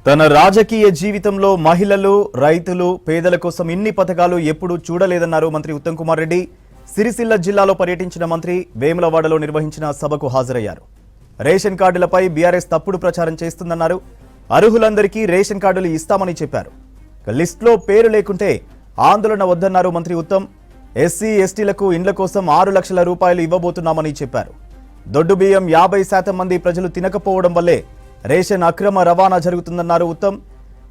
తన రాజకీయ జీవితంలో మహిళలు, రైతులు, పేదల కోసం ఇన్ని పథకాలు ఎప్పుడూ చూడలేదన్నారు మంత్రి ఉత్తమ్ కుమార్ రెడ్డి. సిరిసిల్ల జిల్లాలో పర్యటించిన మంత్రి వేములవాడలో నిర్వహించిన సభకు హాజరయ్యారు. రేషన్ కార్డులపై బీఆర్ఎస్ తప్పుడు ప్రచారం చేస్తుందన్నారు. అర్హులందరికీ రేషన్ కార్డులు ఇస్తామని చెప్పారు. లిస్టులో పేరు లేకుంటే ఆందోళన వద్దన్నారు మంత్రి ఉత్తమ్. ఎస్సీ, ఎస్టీలకు ఇండ్ల కోసం 6 లక్షల రూపాయలు ఇవ్వబోతున్నామని చెప్పారు. దొడ్డు బియ్యం 50% మంది ప్రజలు తినకపోవడం వల్లే రేషన్ అక్రమ రవాణా జరుగుతుందన్నారు ఉత్తమ్.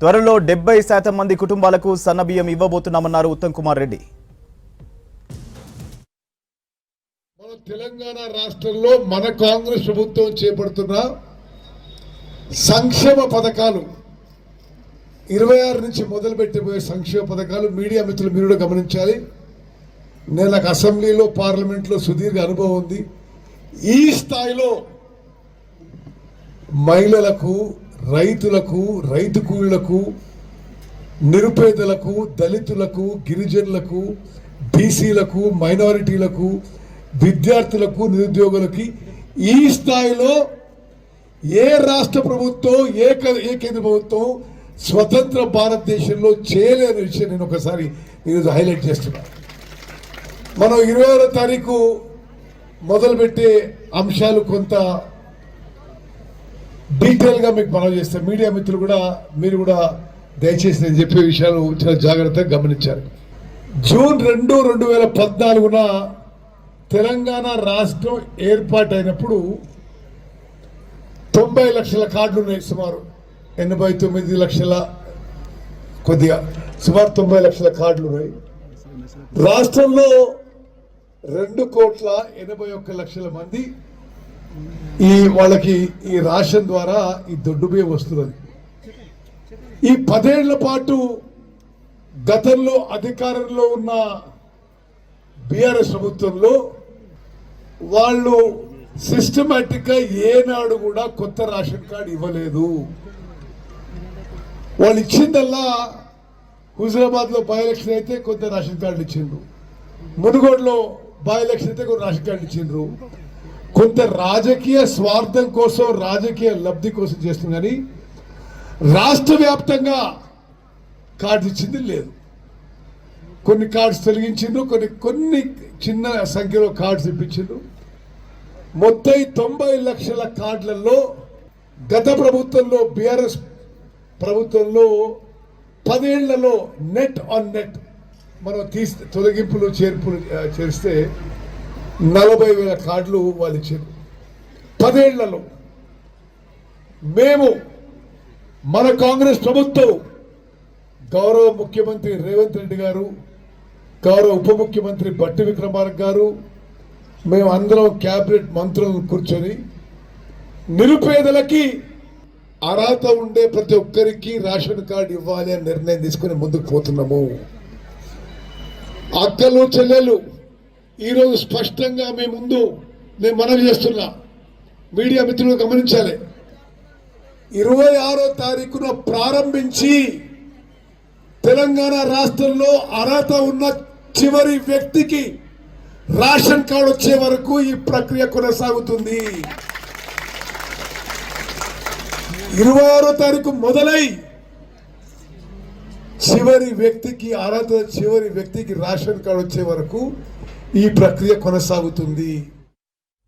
త్వరలో 70% మంది కుటుంబాలకు సన్న బియ్యం ఇవ్వబోతున్నామన్నారు ఉత్తమ్ కుమార్ రెడ్డి. మన తెలంగాణ రాష్ట్రంలో మన కాంగ్రెస్ ప్రభుత్వం చేపడుతున్న సంక్షేమ పథకాలు 26 నుంచి మొదలు పెట్టిపోయే సంక్షేమ పథకాలు మీడియా మిత్రులు మీరు కూడా గమనించాలి. నేను నాకు అసెంబ్లీలో, పార్లమెంట్లో సుదీర్ఘ అనుభవం ఉంది. ఈ స్థాయిలో మహిళలకు, రైతులకు, రైతు కూలీలకు, నిరుపేదలకు, దళితులకు, గిరిజనులకు, బీసీలకు, మైనారిటీలకు, విద్యార్థులకు, నిరుద్యోగులకి ఈ స్థాయిలో ఏ రాష్ట్ర ప్రభుత్వం, ఏ కేంద్ర ప్రభుత్వం స్వతంత్ర భారతదేశంలో చేయలేని విషయం నేను ఒకసారి ఈరోజు హైలైట్ చేస్తున్నాను. మనం 26వ తారీఖు మొదలుపెట్టే అంశాలు కొంత డీటెయిల్గా మీకు మనం చేస్తాం. మీడియా మిత్రులు కూడా మీరు కూడా దయచేసి నేను చెప్పే విషయాలు చాలా జాగ్రత్తగా గమనించారు. జూన్ 2, 2014న తెలంగాణ రాష్ట్రం ఏర్పాటైనప్పుడు 90 లక్షల కార్డులు ఉన్నాయి. సుమారు 89 లక్షల కొద్దిగా సుమారు 90 లక్షల కార్డులు ఉన్నాయి. రాష్ట్రంలో 2,81,00,000 మంది వాళ్ళకి ఈ రేషన్ ద్వారా ఈ దొడ్డు బియ్యం వస్తున్నది. ఈ 10 ఏళ్ల పాటు గతంలో అధికారంలో ఉన్న బీఆర్ఎస్ ప్రభుత్వంలో వాళ్ళు సిస్టమేటిక్ గా ఏనాడు కూడా కొత్త రేషన్ కార్డు ఇవ్వలేదు. వాళ్ళు ఇచ్చిందల్లా హుజరాబాద్ లో బై ఎలక్షన్ అయితే కొంత రేషన్ కార్డులు ఇచ్చిండ్రు, మునుగోడులో బై ఎలక్షన్ అయితే కొంత రేషన్ కార్డులు ఇచ్చిండ్రు. కొంత రాజకీయ స్వార్థం కోసం, రాజకీయ లబ్ధి కోసం చేస్తుంది కానీ రాష్ట్ర వ్యాప్తంగా కార్డు ఇచ్చింది లేదు. కొన్ని కార్డ్స్ తొలగించిండ్రు, కొన్ని చిన్న సంఖ్యలో కార్డ్స్ ఇప్పించిండ్రు. మొత్తం 90 లక్షల కార్డులలో గత ప్రభుత్వంలో, బీఆర్ఎస్ ప్రభుత్వంలో 10 ఏళ్లలో నెట్ ఆన్ నెట్ మనం తొలగింపులు, చేర్పులు చేస్తే 40,000 కార్డులు వాళ్ళు ఇచ్చారు 10 ఏళ్లలో. మేము మన కాంగ్రెస్ ప్రభుత్వం, గౌరవ ముఖ్యమంత్రి రేవంత్ రెడ్డి గారు, గౌరవ ఉప ముఖ్యమంత్రి బట్టి విక్రమార్క గారు, మేము అందరం క్యాబినెట్ మంత్రులను కూర్చొని నిరుపేదలకి అర్హత ఉండే ప్రతి ఒక్కరికి రేషన్ కార్డు ఇవ్వాలి అని నిర్ణయం తీసుకుని ముందుకు పోతున్నాము. అక్కలు, చెల్లెలు ఈరోజు స్పష్టంగా మీ ముందు నేను మనవి చేస్తున్నా, మీడియా మిత్రులు గమనించాలి. 26వ తారీఖున ప్రారంభించి తెలంగాణ రాష్ట్రంలో అర్హత ఉన్న చివరి వ్యక్తికి రేషన్ కార్డు వచ్చే వరకు ఈ ప్రక్రియ కొనసాగుతుంది. 26వ తారీఖు మొదలై చివరి వ్యక్తికి అర్హత, చివరి వ్యక్తికి రేషన్ కార్డు వచ్చే వరకు ఈ ప్రక్రియ కొనసాగుతుంది.